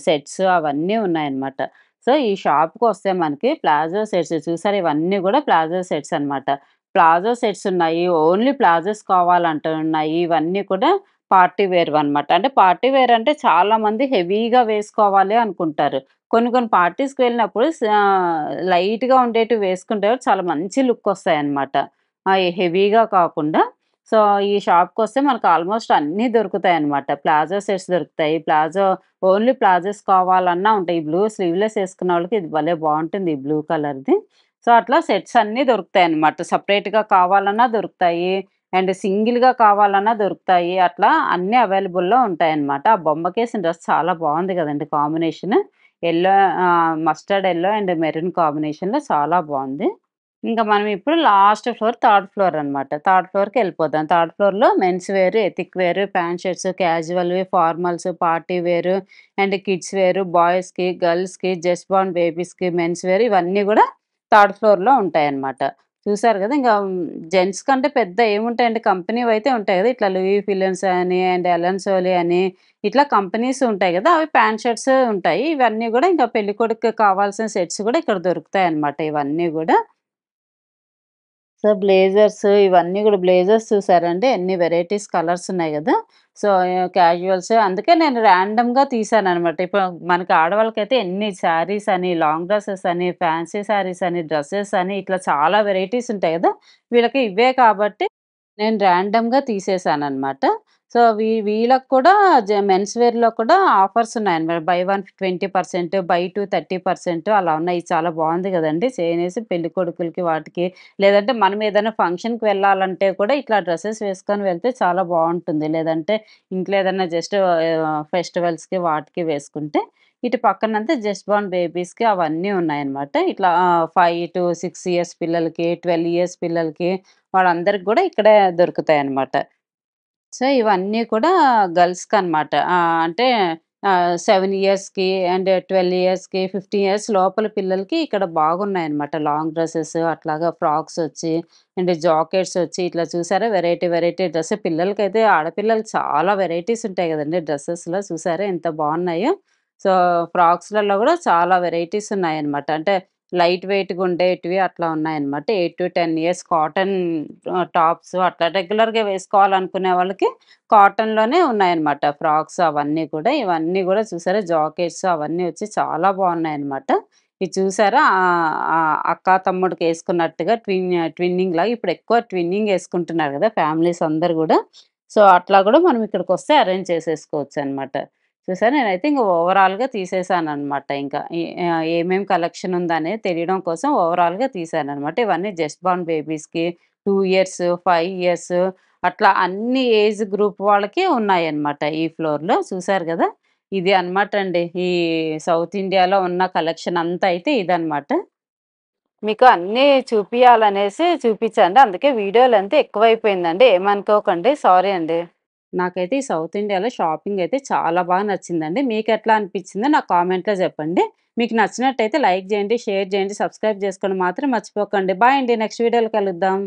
sets అవన్నీ ఉన్నాయన్నమాట. సో, ఈ షాప్‌కొస్తే మనకి ప్లాజో సెట్స్ చూసారా ఇవన్నీ గూడా ప్లాజో సెట్స్ అన్నమాట. ప్లాజో సెట్స్ ఉన్నాయి. ఓన్లీ ప్లాజోస్ కావాలంటే ఉన్నాయి. ఇవన్నీ కూడా పార్టీ వేర్‌వన్నమాట. అంటే పార్టీ వేర్ అంటే చాలామంది హెవీగా వేసుకోవాలి అనుకుంటారు. కొన్ని కొన్ని పార్టీస్‌కి వెళ్ళినప్పుడు లైట్‌గా ఉండేటివి వేసుకుంటే చాలా మంచి లుకొస్తాయన్నమాట. హెవీగా కాకుండా. సో, ఈ షాప్‌కొస్తే మనకు ఆల్‌మోస్ట్ అన్నీ దొరుకుతాయన్నమాట. ప్లాజో సెట్స్ దొరుకుతాయి. ఓన్లీ ప్లాజోస్ కావాలన్నా ఉంటాయి. ఈ బ్లూ స్లీవ్‌లెస్ ఏసుకున్నోళ్ళకి ఇది భలే బావుంటుంది. ఈ బ్లూ కలర్‌ది. సో, అట్లా సెట్స్ అన్నీ దొరుకుతాయన్నమాట. సెపరేట్‌గా కావాలన్నా దొరుకుతాయి. అండ్ సింగిల్‌గా కావాలన్నా దొరుకుతాయి. అట్లా అన్నీ అవైలబుల్‌లో ఉంటాయన్నమాట. ఆ బొమ్మకేసిన డ్రెస్ చాలా బావుంది గదండీ combination. Yellow mustard yellow and maroon కాంబినేషన్‌లో చాలా బావుంది. ఇంక మనం ఇప్పుడు లాస్ట్ ఫ్లోర్ థర్డ్ ఫ్లోర్ అనమాట. థర్డ్ ఫ్లోర్‌కెళ్ళిపోదాం. థర్డ్ ఫ్లోర్‌లో men's wear, ethic wear, pant shirts, క్యాజువల్‌వి, formals, party wear and kids wear, బాయ్స్‌కి, గర్ల్స్‌కి, జస్ట్ బోర్న్ బేబీస్‌కి మెన్స్ వేర్ ఇవన్నీ గూడా థర్డ్ ఫ్లోర్‌లో ఉంటాయన్నమాట. చూసారు గదా! ఇంగా జెంట్స్ కంటే పెద్ద ఏముంటాయండి కంపెనీవయితే ఉంటాయి గదా! ఇట్లా లూయి ఫిలిప్స్ అని అండ్ ఎలన్ సోలీ అని ఇట్లా కంపెనీస్ ఉంటాయి గదా! అవి ప్యాంట్ షర్ట్స్ ఉంటాయి. ఇవన్నీ గూడా ఇంకా పెళ్ళికొడుకుకి కావాల్సిన సెట్స్ గూడా ఇక్కడ దొరుకుతాయన్నమాట ఇవన్నీ గూడా. సో, బ్లేజర్స్ ఇవన్నీ గూడా బ్లేజర్స్ చూసారండి ఎన్ని వెరైటీస్ కలర్స్ ఉన్నాయి గదా! సో, క్యాజువల్స్ అందుకే నేను ర్యాండమ్‌గా తీశాననమాట. ఇప్పుడు మనకి ఆడవాళ్ళకైతే ఎన్ని శారీస్ అని, లాంగ్ డ్రెసెస్ అని, ఫ్యాన్సీ శారీస్ అని, డ్రెసెస్ అని ఇట్లా చాలా వెరైటీస్ ఉంటాయి గదా! వీళ్ళకి ఇవే కాబట్టి నేను ర్యాండమ్‌గా తీసేసాననమాట. సో, వీళ్ళకి కూడా మెన్స్ వేర్‌లో కూడా ఆఫర్స్ ఉన్నాయన్నమాట. బై 1 20%, బై 2 30% అలా ఉన్నాయి. ఇది చాలా బావుంది గదండీ! చేనేసి పెళ్ళికొడుకులకి వాటికి లేదంటే మనం ఏదైనా ఫంక్షన్‌కి వెళ్ళాలంటే కూడా ఇట్లా డ్రెసెస్ వేసుకొని వెళ్తే చాలా బావుంటుంది. లేదంటే ఇంట్లో ఏదన్నా జస్ట్ ఫెస్టివల్స్‌కి వాటికి వేసుకుంటే. ఇటు పక్కనంతా జస్ట్ బోర్న్ బేబీస్‌కి అవన్నీ ఉన్నాయన్నమాట. ఇట్లా 5-6 ఇయర్స్ పిల్లలకి, 12 ఇయర్స్ పిల్లలకి వాళ్ళందరికి గూడా ఇక్కడే దొరుకుతాయన్నమాట. సో, ఇవన్నీ కూడా గర్ల్స్‌కనమాట. అంటే 7 ఇయర్స్‌కి అండ్ 12 ఇయర్స్‌కి, 15 ఇయర్స్ లోపల పిల్లలకి ఇక్కడ బాగున్నాయన్నమాట. లాంగ్ డ్రెసెస్ అట్లాగా ఫ్రాక్సొచ్చి అండ్ జాకెట్సొచ్చి ఇట్లా చూసారా వెరైటీ వెరైటీ డ్రెస్ పిల్లలకైతే ఆడపిల్లలకి చాలా వెరైటీస్ ఉంటాయి గదండీ డ్రెసెస్‌లో చూసారా ఎంత బావున్నాయో. సో, ఫ్రాక్స్‌లలో గూడా చాలా వెరైటీస్ ఉన్నాయన్నమాట. అంటే లైట్ వెయిట్‌గా ఉండేటివి అట్లా ఉన్నాయన్నమాట. 8-10 ఇయర్స్ కాటన్ టాప్స్ అట్లా రెగ్యులర్‌గా వేసుకోవాలనుకునే వాళ్ళకి కాటన్‌లోనే ఉన్నాయన్నమాట. ఫ్రాక్స్ అవన్నీ కూడా. ఇవన్నీ గూడా చూసారా జాకెట్స్ అవన్నీ వచ్చి చాలా బావున్నాయన్నమాట. ఇది చూసారా అక్కా, తమ్ముడికేసుకున్నట్టుగా ట్విన్నింగ్‌లాగా ఇప్పుడెక్కువ ట్విన్నింగ్ యేసుకుంటున్నారు గదా! ఫ్యామిలీస్ అందరూ గూడా. సో, అట్లా గూడా మనం ఇక్కడికొస్తే అరేంజ్ చేసేసుకోవచ్చనమాట. చూసారా నేనైతే ఇంక ఓవరాల్‌గా తీసేసాననమాట ఇంకా. ఏమేం కలెక్షన్ ఉందనేది తెలియడం కోసం ఓవరాల్‌గా తీశాననమాట. ఇవన్నీ జస్ట్ బోర్న్ బేబీస్‌కి 2 ఇయర్స్, 5 ఇయర్స్ అట్లా అన్ని ఏజ్ గ్రూప్ వాళ్ళకి ఉన్నాయన్నమాట ఈ ఫ్లోర్‌లో. చూసారు గదా! ఇది అనమాట అండి. ఈ సౌత్ ఇండియాలో ఉన్న కలెక్షన్ అంతా అయితే ఇదనమాట. మీకు అన్నీ చూపియాలనేసి చూపిచ్చాండి. అందుకే వీడియో లెంత్ ఎక్కువైపోయిందండి. ఏమనుకోకండి. సారీ అండి. నాకైతే ఈ సౌత్ ఇండియాలో షాపింగ్ అయితే చాలా బాగా నచ్చిందండి. మీకెట్లా అనిపిచ్చిందో నాకు కామెంట్‌లో చెప్పండి. మీకు నచ్చినట్టయితే లైక్ జేయండి, షేర్ జేయండి, సబ్స్క్రైబ్ జేసుకోవడం మాత్రం మర్చిపోకండి. బాయ్ అండి. నెక్స్ట్ వీడియోలో కలుద్దాం.